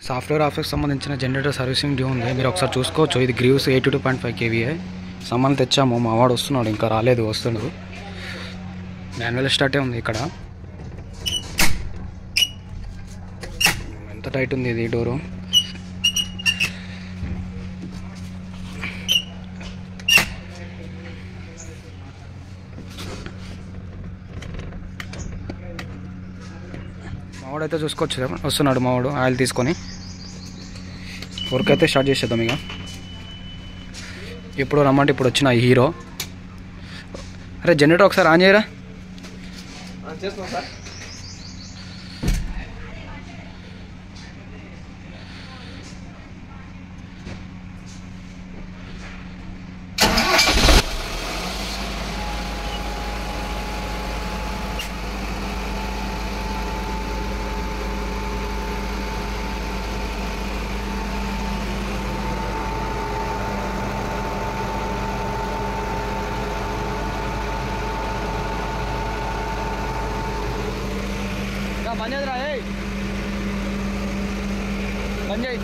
Software ఆఫీస్కి సంబంధించిన generator servicing due ఉంది, మీరు ఒకసారి చూసుకోవచ్చు. ఇది గ్రీవ్స్ 82.5 kVA. సామాన్లు తెచ్చాము, మా వాడు వస్తున్నాడు, ఇంకా రాలేదు, వస్తున్నాడు. మాన్యువల్ స్టార్టే ఉంది. ఇక్కడ ఎంత టైట్ ఉంది ఇది డోరు. మావాడైతే చూసుకోవచ్చు, వస్తున్నాడు మావాడు ఆయిల్ తీసుకొని. వర్క్ అయితే స్టార్ట్ చేసేద్దాం ఇక. ఇప్పుడు రమ్మంటే ఇప్పుడు వచ్చిన హీరో. అరే జనరేటర్ ఒకసారి ఆన్ చేయరా. చేస్తాం సార్. బంద్ చేయరా, బంద్ చేయి.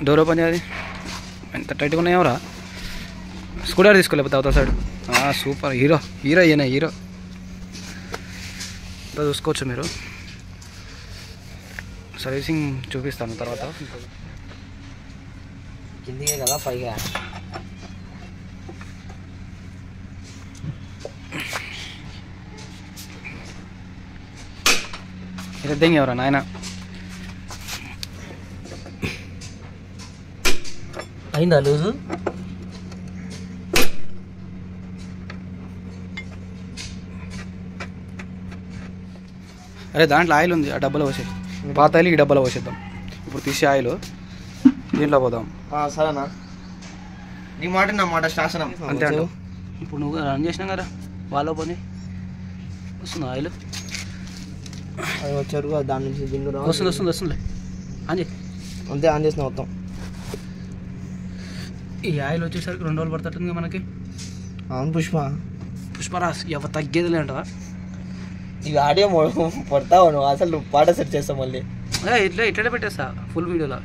డోర్ ఓపెన్ చేయాలి. ఎంత టైట్గా ఉన్నాయవరా. స్కూటర్ తీసుకోలేకపోతే అవతల సైడ్. సూపర్ హీరో ఈయన హీరో. ఇంకా చూసుకోవచ్చు మీరు. సర్వీసింగ్ చూపిస్తాను తర్వాత. కిందికే కదా పైగా. ఇద్దాం ఎవరా నాయన. అయిందా లూజు? అరే దాంట్లో ఆయిల్ ఉంది, ఆ డబ్బాలో పోసే. పాత ఆయిల్ ఈ డబ్బాలో పోసేద్దాం. ఇప్పుడు తీసే ఆయిల్ దీంట్లో పోదాం. సరేనా, నీ మాట నా మాట శాసనం అంతే అంట. ఇప్పుడు నువ్వు రన్ చేసినా కదా వాళ్ళ పని వస్తుంది ఆయిల్. అది వచ్చారు దాని నుంచి దింగు వస్తుంది ఆన్ చేయి. అంతే ఆన్ చేసిన మొత్తం. ఈ ఆయిల్ వచ్చేసరికి 2 రోజులు పడుతుంది మనకి. అవును పుష్పరాజ్ ఎవ తగ్గేదిలే అంటవా. ఇవి ఆడియో పడతావు నువ్వు, అసలు నువ్వు పాట సెట్ చేస్తావు మళ్ళీ. ఇట్లా పెట్టేస్తా ఫుల్ వీడియోలో.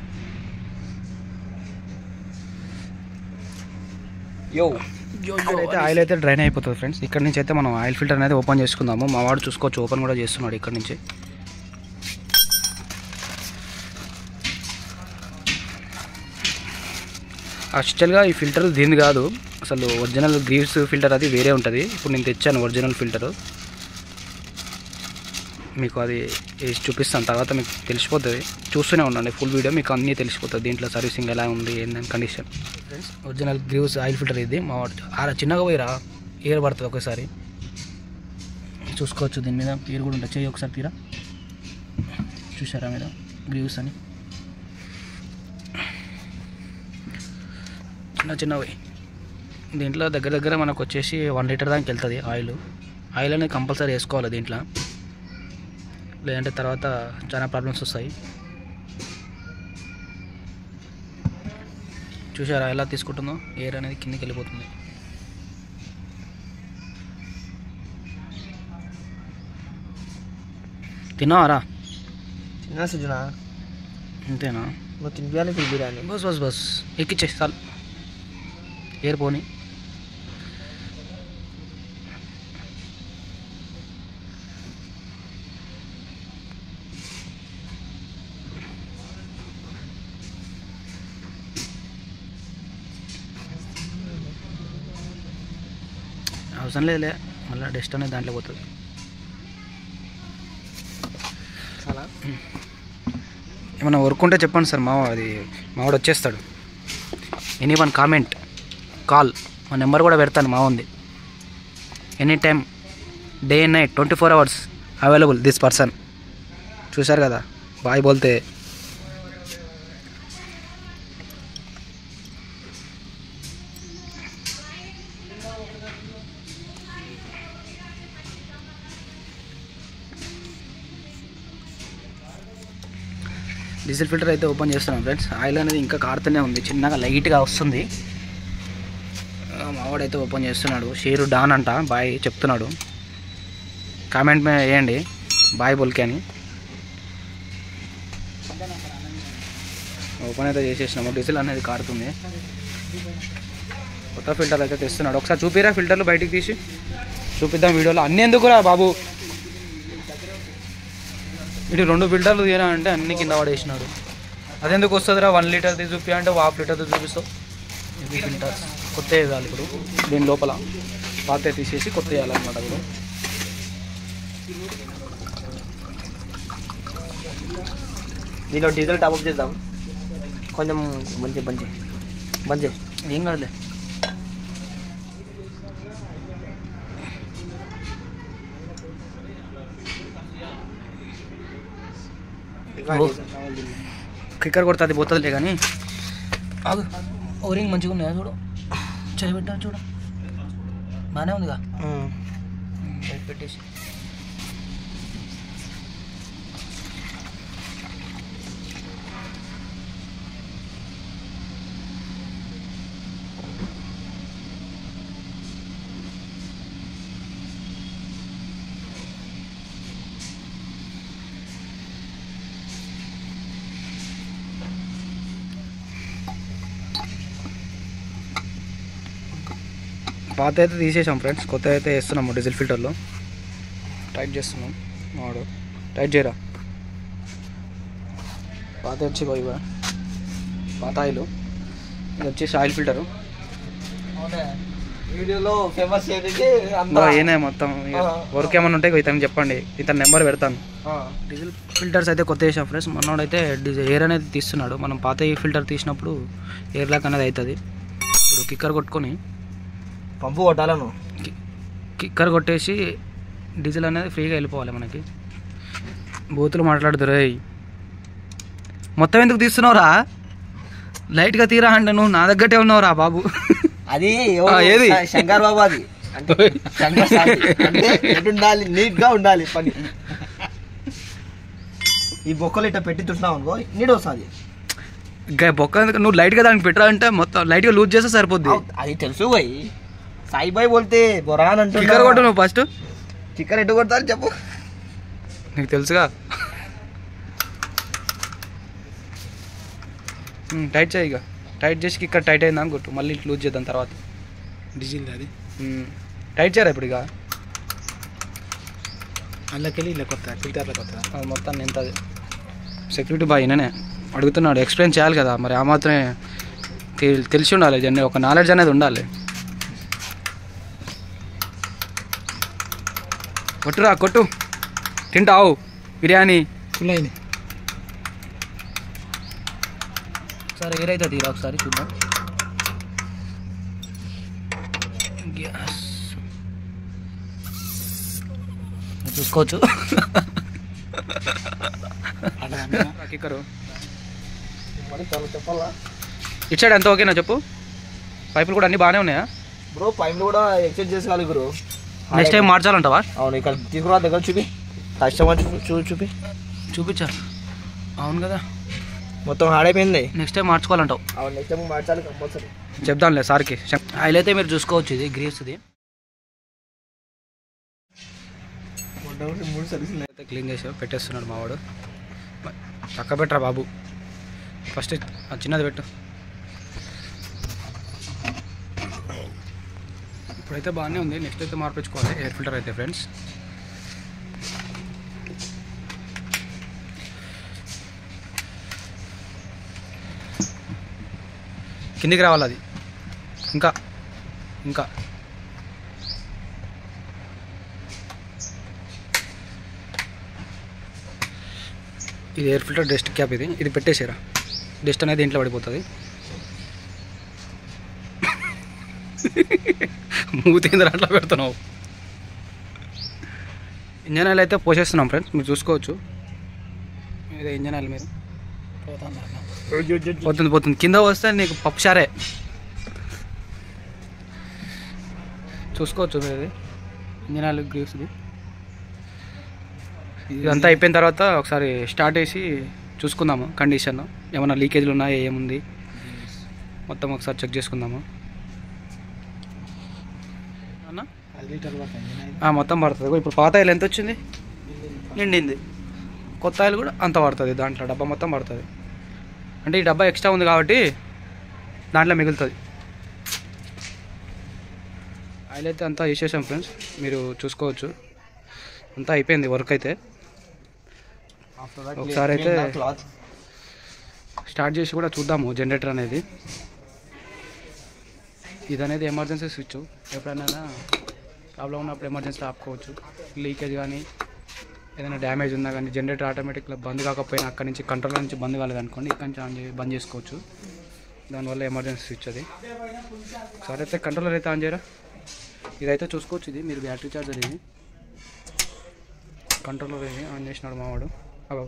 అయితే ఆయిల్ అయితే డ్రైన్ అయిపోతుంది ఫ్రెండ్స్. ఇక్కడ నుంచి అయితే మనం ఆయిల్ ఫిల్టర్ అనేది ఓపెన్ చేసుకుందాము. మా వాడు చూసుకోవచ్చు, ఓపెన్ కూడా చేస్తున్నాడు ఇక్కడ నుంచి. యాక్చువల్గా ఈ ఫిల్టర్ దీని కాదు, అసలు ఒరిజినల్ గ్రీవ్స్ ఫిల్టర్ అది వేరే ఉంటుంది. ఇప్పుడు నేను తెచ్చాను ఒరిజినల్ ఫిల్టరు, మీకు అది వేసి చూపిస్తాను. తర్వాత మీకు తెలిసిపోతుంది, చూస్తూనే ఉండండి ఫుల్ వీడియో, మీకు అన్నీ తెలిసిపోతుంది దీంట్లో సర్వీసింగ్ ఎలా ఉంది ఏందని condition. Friends original Greaves oil filter ఇది. మా వాడు చిన్నగా పోయిరా ఎయిర్ పడుతుంది ఒకసారి. చూసుకోవచ్చు దీని మీద ఎయిర్ కూడా ఉంటుంది. చెయ్యి ఒకసారి తీరా, చూసారా మీద గ్రీవ్స్ అని చిన్నవి. దీంట్లో దగ్గర మనకు వచ్చేసి 1 లీటర్ దానికి వెళ్తుంది ఆయిల్ అనేది కంపల్సరీ వేసుకోవాలి దీంట్లో, లేదంటే తర్వాత చాలా ప్రాబ్లమ్స్ వస్తాయి. చూసారా ఎలా తీసుకుంటుందో, ఎయిర్ అనేది కిందకి వెళ్ళిపోతుంది. తిన్నావారా? తిన్నా సుజనా. అంతేనా? నువ్వు తినిపించాలి బిర్యానీ. బస్ ఎక్కిచ్చే చాలు, ఎయిర్ పోని. అవసరం లేదులే, మళ్ళీ డస్ట్ అనేది దాంట్లో పోతుంది. చాలా ఏమన్నా వర్క్ ఉంటే చెప్పండి సార్, మావాడు వచ్చేస్తాడు. ఎనీ1 కామెంట్ కాల్, మా నెంబర్ కూడా పెడతాను మా ఉంది. Any time day and night 24 hours available this person. చూసారు కదా బాయ్ బోల్తే. డీజిల్ ఫిల్టర్ అయితే ఓపెన్ చేస్తున్నాం ఫ్రెండ్స్. ఆయిల్ అనేది ఇంకా కారుతూనే ఉంది, చిన్నగా లైట్గా వస్తుంది. మావాడైతే ఓపెన్ చేస్తున్నాడు. షేరు డాన్ అంట బాయ్ చెప్తున్నాడు. కామెంట్ మీద వేయండి బాయ్ బొల్కి అని. ఓపెన్ అయితే చేసేసినాము. డీజిల్ అనేది కారుతుంది. కొత్త ఫిల్టర్ అయితే తెస్తున్నాడు. ఒకసారి చూపిరా ఫిల్టర్లు బయటికి తీసి చూపిద్దాం వీడియోలో. అన్నీ ఎందుకురా బాబు, ఇటు 2 ఫిల్టర్లు తీరా అంటే అన్ని కింద పడేసినాడు. అదెందుకు వస్తుందిరా 1 లీటర్ది చూపి అంటే 1/2 లీటర్ది చూపిస్తావు. ఇది ఫిల్టర్స్ కొత్త వేయాలి ఇప్పుడు. దీని లోపల పాత తీసేసి కొత్త వేయాలన్నమాట. ఇప్పుడు దీనిలో డీజిల్ టాప్అప్ చేద్దాం కొంచెం. మంచి ఏం కాదులే. కిక్కర్ కొడితే అది పోతుందిలే కానీ ఆగు. ఓరింగ్ మంచిగా ఉన్నాయా చూడు. చేయి పెట్టా చూడు, బాగానే ఉందిగా. పెట్టేసి పాత అయితే తీసేసాం ఫ్రెండ్స్. కొత్త అయితే వేస్తున్నాము డీజిల్ ఫిల్టర్లో. టైట్ చేస్తున్నాం. వాడు టైట్ చేయరా. పాత వచ్చి ఇవ్వ పాత ఆయిల్. ఇది వచ్చేసి ఆయిల్ ఫిల్టరు. వీడియోలో ఫేమస్ ఏనే మొత్తం వర్క్ ఏమైనా ఉంటే ఇతను చెప్పండి, ఇతని నెంబర్ పెడతాను. డీజిల్ ఫిల్టర్స్ అయితే కొత్త వేసాం ఫ్రెండ్స్. మనోడైతే ఎయిర్ అనేది తీస్తున్నాడు. మనం పాత ఫిల్టర్ తీసినప్పుడు ఎయిర్ లాక్ అనేది అవుతుంది. ఇప్పుడు కిక్కర్ కొట్టుకొని పంపు కొట్టాలను కిక్కర్ కొట్టేసి డీజిల్ అనేది ఫ్రీగా వెళ్ళిపోవాలి మనకి. బూతులు మాట్లాడుతురు. మొత్తం ఎందుకు తీస్తున్నావురా? లైట్గా తీరా అంటే నువ్వు నా దగ్గరే ఉన్నావురా బాబు. అది ఏది శంకర్ బాబు. అది అంటే ఉండాలి, నీట్ గా ఉండాలి పని. ఈ బొక్కలు ఇట్లా పెట్టి చూసినావు అనుకో నీట్ వస్తుంది. ఇంకా బొక్క నువ్వు లైట్గా దానికి పెట్టాలంటే మొత్తం లైట్గా లూజ్ చేస్తే సరిపోద్ది. అది తెలుసు పోయి సాయి బాయ్ బోల్తే బొరాన్ అంటే కిక్కర్ కొట్టు నువ్వు ఫస్ట్. కిక్కర్ ఎటు కొడతారు చెప్పు, నీకు తెలుసుగా. టైట్ చేయి. ఇక టైట్ చేసి కిక్కర్ టైట్ అయిందా అని కొట్టు. మళ్ళీ లూజ్ చేద్దాం తర్వాత. డీజిల్ అది టైట్ చేయరా ఇప్పుడు. ఇక అందులోకెళ్ళి ఇలా కొత్త ఫిల్టర్లో కొత్త అది మొత్తం ఎంత సెక్యూరిటీ బాయ్ నేనే అడుగుతున్నాడు. ఎక్స్ప్లెయిన్ చేయాలి కదా మరి. ఆ మాత్రమే తెలిసి ఉండాలి. జర్నీ ఒక నాలెడ్జ్ అనేది ఉండాలి. కొట్టురా కొట్టు. తింటావు బిర్యానీ ఫుల్ అయింది. ఒకసారి ఏరైతే తీరా ఒకసారి చూద్దాం. గ్యాస్ చూసుకోవచ్చు. కిక్కరు చెప్పాలా ఇటు సైడ్ ఎంత ఓకేనా చెప్పు. పైపులు కూడా అన్నీ బాగానే ఉన్నాయా బ్రో? పైపులు కూడా ఎక్స్చేంజ్ చేసుకోవాలి గురు. Next time మార్చాలంటావా? అవును, ఇక్కడ తీసుకురా దగ్గర చూపి కస్టమర్ చూపి చూపించా. అవును కదా, మొత్తం హాడైపోయింది. నెక్స్ట్ టైం మార్చుకోవాలంటావు? అవును, నెక్స్ట్ టైం మార్చాలి కంపల్సరీ. చెప్దాంలే సార్కి. ఆయిల్ అయితే మీరు చూసుకోవచ్చు. ఇది గ్రీస్ది. అయితే క్లీన్ చేసి పెట్టేస్తున్నాడు మావాడు. పక్క పెట్టరా బాబు. ఫస్ట్ చిన్నది పెట్టు. ఇప్పుడైతే బాగానే ఉంది. నెక్స్ట్ అయితే మార్పించుకోవాలి ఎయిర్ ఫిల్టర్ అయితే ఫ్రెండ్స్. కిందికి రావాలి అది. ఇంకా ఇంకా ఇది ఎయిర్ ఫిల్టర్ డస్ట్ క్యాప్. ఇది పెట్టేసారా. డస్ట్ అనేది ఇంట్లో పడిపోతుంది. మూతిందర అట్లా పెడుతున్నావు. ఇంజన్ ఆయిల్ అయితే పోసేస్తున్నాం ఫ్రెండ్స్, మీరు చూసుకోవచ్చు. ఇదే ఇంజన్ ఆయిల్. మీరు పోతుంది కింద వస్తే నీకు పప్పుచారే చూసుకోవచ్చు. మీరు ఇంజన్ ఆయిల్ గ్రీస్ది. ఇదంతా అయిపోయిన తర్వాత ఒకసారి స్టార్ట్ చేసి చూసుకుందాము కండిషన్. ఏమైనా లీకేజ్లు ఉన్నాయా, ఏముంది మొత్తం ఒకసారి చెక్ చేసుకుందాము. అన్న 5 లీటర్లు పడుతుంది. మొత్తం పడుతుంది. ఇప్పుడు పాత ఆయిల్ ఎంత వచ్చింది? నిండింది. కొత్త ఆయిల్ కూడా అంత పడుతుంది. దాంట్లో డబ్బా మొత్తం పడుతుంది. అంటే ఈ డబ్బా ఎక్స్ట్రా ఉంది కాబట్టి దాంట్లో మిగులుతుంది. ఆయిల్ అయితే అంతా వేసేసాం ఫ్రెండ్స్, మీరు చూసుకోవచ్చు. అంతా అయిపోయింది వర్క్ అయితే. ఒకసారి అయితే స్టార్ట్ చేసి కూడా చూద్దాము జనరేటర్ అనేది. ఇది అనేది ఎమర్జెన్సీ స్విచ్, ఎప్పుడైనా ప్రాబ్లం ఉన్నప్పుడు ఎమర్జెన్సీ ఆపుకోవచ్చు. లీకేజ్ కానీ ఏదైనా డ్యామేజ్ ఉన్నా కానీ జనరేటర్ ఆటోమేటిక్గా బంద్ కాకపోయినా అక్కడి నుంచి కంట్రోల్ నుంచి బంద్ కాలేదనుకోండి, ఇక్కడి నుంచి ఆన్ బంద్ చేసుకోవచ్చు. దానివల్ల ఎమర్జెన్సీ స్విచ్ అది. ఒకసారి అయితే కంట్రోలర్ అయితే ఆన్ చేయరా. ఇదైతే చూసుకోవచ్చు. ఇది మీరు బ్యాటరీ చార్జర్. ఇది కంట్రోలర్ ఇది ఆన్ చేసినాడు మావాడు. అగో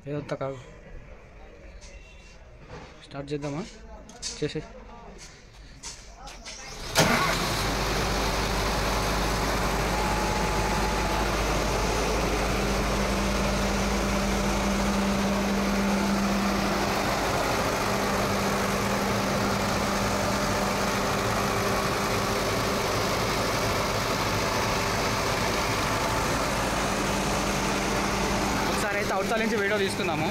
ఏదంతా కాదు. స్టార్ట్ చేద్దామా? చేసే ఒకసారి అయితే అవుట్ సైడ్ నుంచి వీడియో తీసుకుందాము.